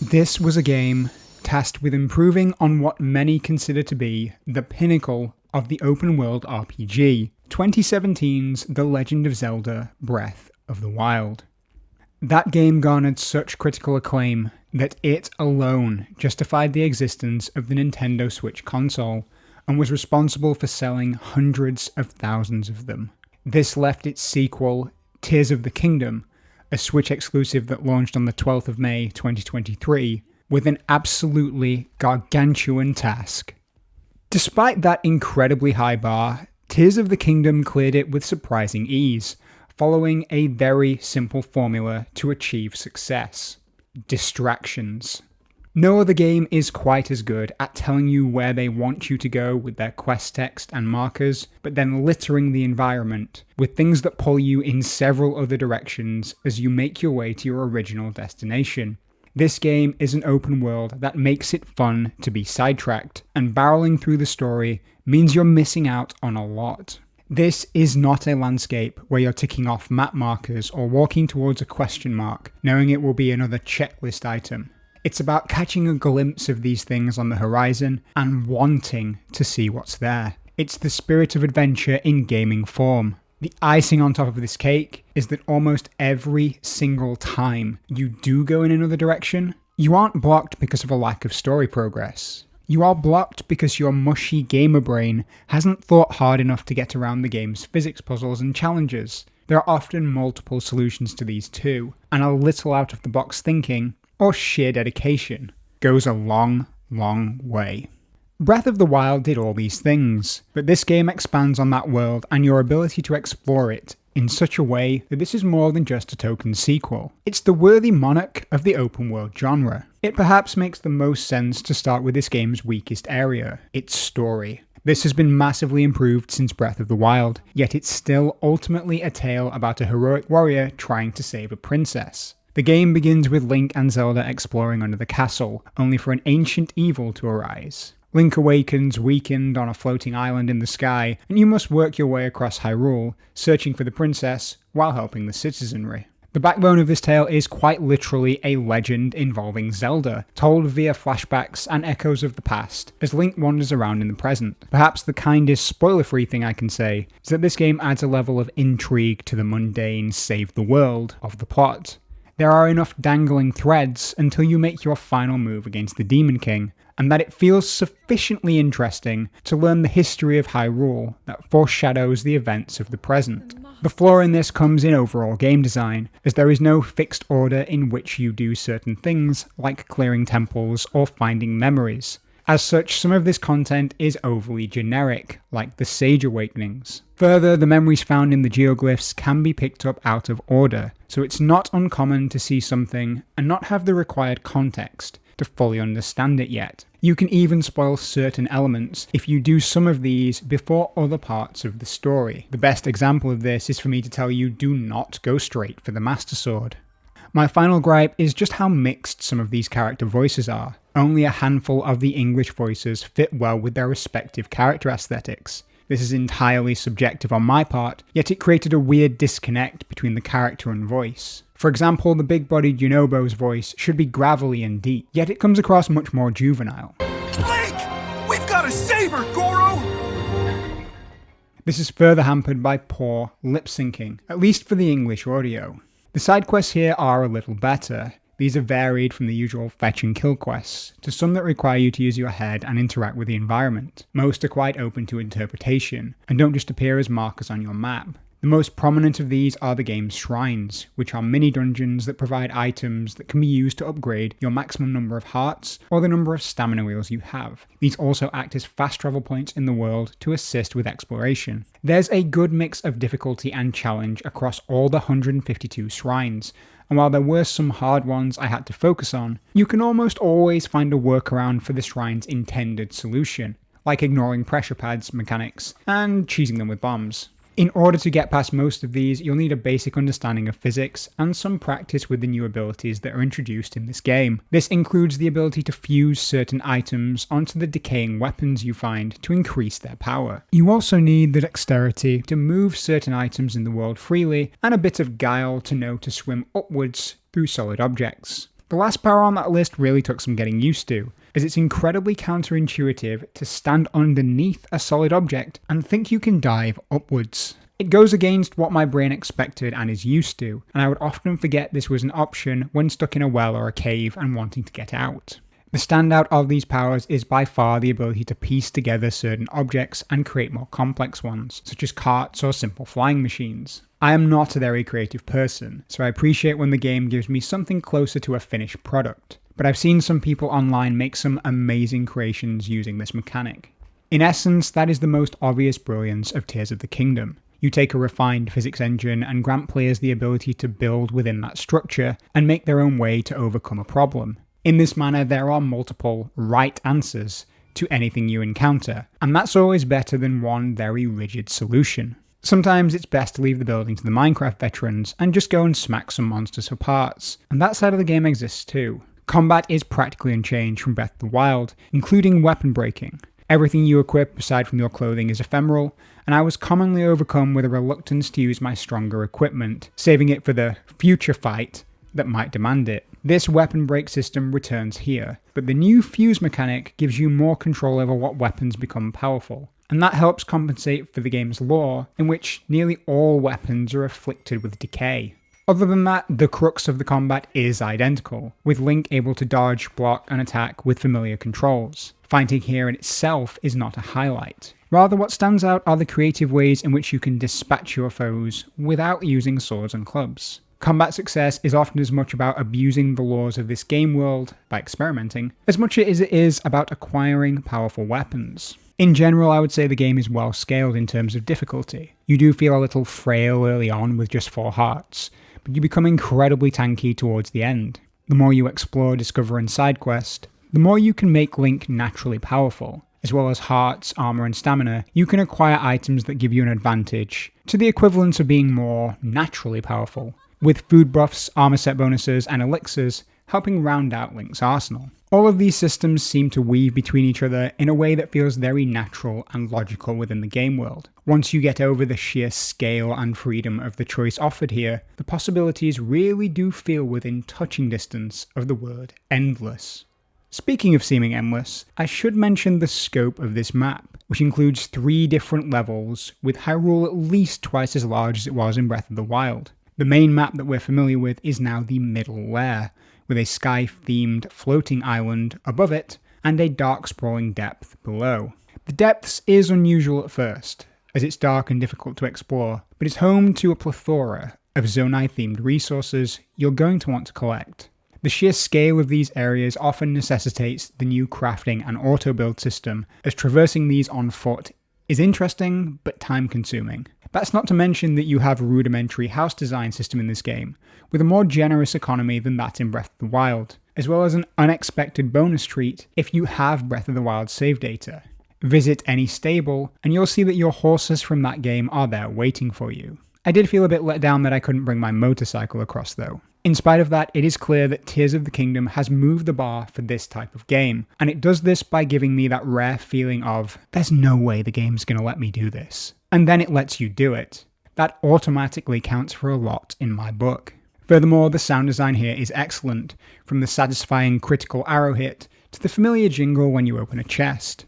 This was a game tasked with improving on what many consider to be the pinnacle of the open world RPG, 2017's The Legend of Zelda: Breath of the Wild. That game garnered such critical acclaim that it alone justified the existence of the Nintendo Switch console and was responsible for selling hundreds of thousands of them. This left its sequel, Tears of the Kingdom, a Switch exclusive that launched on the 12th of May 2023, with an absolutely gargantuan task. Despite that incredibly high bar, Tears of the Kingdom cleared it with surprising ease, following a very simple formula to achieve success: distractions. No other game is quite as good at telling you where they want you to go with their quest text and markers, but then littering the environment with things that pull you in several other directions as you make your way to your original destination. This game is an open world that makes it fun to be sidetracked, and barreling through the story means you're missing out on a lot. This is not a landscape where you're ticking off map markers or walking towards a question mark, knowing it will be another checklist item. It's about catching a glimpse of these things on the horizon and wanting to see what's there. It's the spirit of adventure in gaming form. The icing on top of this cake is that almost every single time you do go in another direction, you aren't blocked because of a lack of story progress. You are blocked because your mushy gamer brain hasn't thought hard enough to get around the game's physics puzzles and challenges. There are often multiple solutions to these too, and a little out-of-the-box thinking, or sheer dedication, goes a long, long way. Breath of the Wild did all these things, but this game expands on that world and your ability to explore it in such a way that this is more than just a token sequel. It's the worthy monarch of the open world genre. It perhaps makes the most sense to start with this game's weakest area, its story. This has been massively improved since Breath of the Wild, yet it's still ultimately a tale about a heroic warrior trying to save a princess. The game begins with Link and Zelda exploring under the castle, only for an ancient evil to arise. Link awakens weakened on a floating island in the sky, and you must work your way across Hyrule, searching for the princess while helping the citizenry. The backbone of this tale is quite literally a legend involving Zelda, told via flashbacks and echoes of the past, as Link wanders around in the present. Perhaps the kindest spoiler-free thing I can say is that this game adds a level of intrigue to the mundane save the world of the plot. There are enough dangling threads until you make your final move against the Demon King, and that it feels sufficiently interesting to learn the history of Hyrule that foreshadows the events of the present. The flaw in this comes in overall game design, as there is no fixed order in which you do certain things, like clearing temples or finding memories. As such, some of this content is overly generic, like the Sage Awakenings. Further, the memories found in the geoglyphs can be picked up out of order, so it's not uncommon to see something and not have the required context to fully understand it yet. You can even spoil certain elements if you do some of these before other parts of the story. The best example of this is for me to tell you do not go straight for the Master Sword. My final gripe is just how mixed some of these character voices are. Only a handful of the English voices fit well with their respective character aesthetics. This is entirely subjective on my part, yet it created a weird disconnect between the character and voice. For example, the big-bodied Yunobo's voice should be gravelly and deep, yet it comes across much more juvenile. Link! We've got to save her, Goro! This is further hampered by poor lip-syncing, at least for the English audio. The side quests here are a little better. These are varied from the usual fetch and kill quests, to some that require you to use your head and interact with the environment. Most are quite open to interpretation, and don't just appear as markers on your map. The most prominent of these are the game's shrines, which are mini-dungeons that provide items that can be used to upgrade your maximum number of hearts or the number of stamina wheels you have. These also act as fast travel points in the world to assist with exploration. There's a good mix of difficulty and challenge across all the 152 shrines, and while there were some hard ones I had to focus on, you can almost always find a workaround for the shrine's intended solution, like ignoring pressure pads mechanics and cheesing them with bombs. In order to get past most of these, you'll need a basic understanding of physics and some practice with the new abilities that are introduced in this game. This includes the ability to fuse certain items onto the decaying weapons you find to increase their power. You also need the dexterity to move certain items in the world freely, and a bit of guile to know to swim upwards through solid objects. The last power on that list really took some getting used to, as it's incredibly counterintuitive to stand underneath a solid object and think you can dive upwards. It goes against what my brain expected and is used to, and I would often forget this was an option when stuck in a well or a cave and wanting to get out. The standout of these powers is by far the ability to piece together certain objects and create more complex ones, such as carts or simple flying machines. I am not a very creative person, so I appreciate when the game gives me something closer to a finished product, but I've seen some people online make some amazing creations using this mechanic. In essence, that is the most obvious brilliance of Tears of the Kingdom. You take a refined physics engine and grant players the ability to build within that structure and make their own way to overcome a problem. In this manner, there are multiple right answers to anything you encounter, and that's always better than one very rigid solution. Sometimes it's best to leave the building to the Minecraft veterans and just go and smack some monsters for parts, and that side of the game exists too. Combat is practically unchanged from Breath of the Wild, including weapon breaking. Everything you equip aside from your clothing is ephemeral, and I was commonly overcome with a reluctance to use my stronger equipment, saving it for the future fight that might demand it. This weapon break system returns here, but the new fuse mechanic gives you more control over what weapons become powerful, and that helps compensate for the game's lore, in which nearly all weapons are afflicted with decay. Other than that, the crux of the combat is identical, with Link able to dodge, block, and attack with familiar controls. Fighting here in itself is not a highlight. Rather, what stands out are the creative ways in which you can dispatch your foes without using swords and clubs. Combat success is often as much about abusing the laws of this game world by experimenting, as much as it is about acquiring powerful weapons. In general, I would say the game is well scaled in terms of difficulty. You do feel a little frail early on with just 4 hearts, but you become incredibly tanky towards the end. The more you explore, discover, and side quest, the more you can make Link naturally powerful. As well as hearts, armor, and stamina, you can acquire items that give you an advantage, to the equivalent of being more naturally powerful, with food buffs, armor set bonuses, and elixirs helping round out Link's arsenal. All of these systems seem to weave between each other in a way that feels very natural and logical within the game world. Once you get over the sheer scale and freedom of the choice offered here, the possibilities really do feel within touching distance of the word endless. Speaking of seeming endless, I should mention the scope of this map, which includes 3 different levels, with Hyrule at least twice as large as it was in Breath of the Wild. The main map that we're familiar with is now the middle layer, with a sky-themed floating island above it, and a dark sprawling depth below. The depths is unusual at first, as it's dark and difficult to explore, but it's home to a plethora of Zonai-themed resources you're going to want to collect. The sheer scale of these areas often necessitates the new crafting and auto-build system, as traversing these on foot is interesting but time-consuming. That's not to mention that you have a rudimentary house design system in this game, with a more generous economy than that in Breath of the Wild, as well as an unexpected bonus treat if you have Breath of the Wild save data. Visit any stable, and you'll see that your horses from that game are there waiting for you. I did feel a bit let down that I couldn't bring my motorcycle across though. In spite of that, it is clear that Tears of the Kingdom has moved the bar for this type of game, and it does this by giving me that rare feeling of, there's no way the game's gonna let me do this. And then it lets you do it. That automatically counts for a lot in my book. Furthermore, the sound design here is excellent, from the satisfying critical arrow hit to the familiar jingle when you open a chest.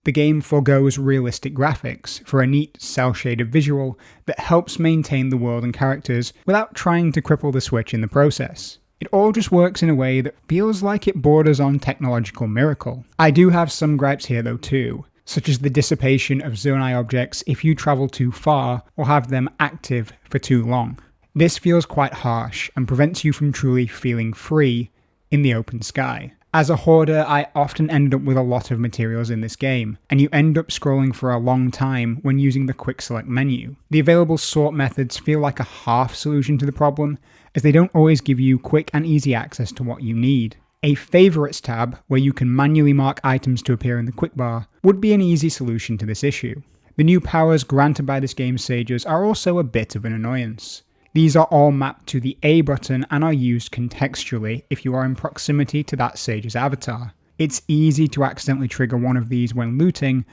The game forgoes realistic graphics for a neat, cel-shaded visual that helps maintain the world and characters without trying to cripple the Switch in the process. It all just works in a way that feels like it borders on technological miracle. I do have some gripes here though too, such as the dissipation of Zonai objects if you travel too far or have them active for too long. This feels quite harsh and prevents you from truly feeling free in the open sky. As a hoarder, I often end up with a lot of materials in this game, and you end up scrolling for a long time when using the quick select menu. The available sort methods feel like a half solution to the problem, as they don't always give you quick and easy access to what you need. A Favorites tab, where you can manually mark items to appear in the quick bar, would be an easy solution to this issue. The new powers granted by this game's sages are also a bit of an annoyance. These are all mapped to the A button and are used contextually if you are in proximity to that sage's avatar. It's easy to accidentally trigger one of these when looting,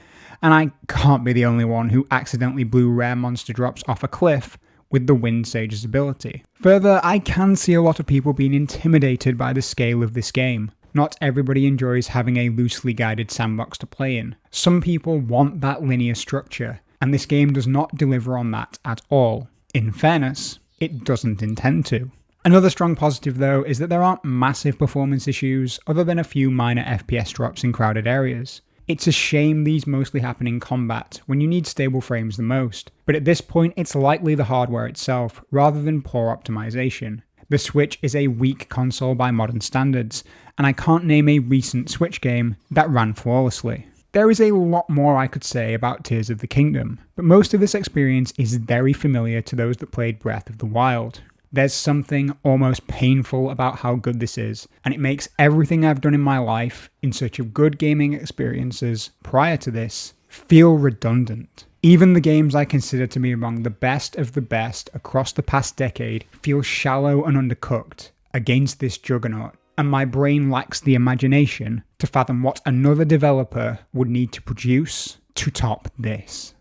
and I can't be the only one who accidentally blew rare monster drops off a cliff with the Wind Sage's ability. Further, I can see a lot of people being intimidated by the scale of this game. Not everybody enjoys having a loosely guided sandbox to play in. Some people want that linear structure, and this game does not deliver on that at all. In fairness, it doesn't intend to. Another strong positive though is that there aren't massive performance issues other than a few minor FPS drops in crowded areas. It's a shame these mostly happen in combat, when you need stable frames the most, but at this point it's likely the hardware itself, rather than poor optimization. The Switch is a weak console by modern standards, and I can't name a recent Switch game that ran flawlessly. There is a lot more I could say about Tears of the Kingdom, but most of this experience is very familiar to those that played Breath of the Wild. There's something almost painful about how good this is, and it makes everything I've done in my life in search of good gaming experiences prior to this feel redundant. Even the games I consider to be among the best of the best across the past decade feel shallow and undercooked against this juggernaut, and my brain lacks the imagination to fathom what another developer would need to produce to top this.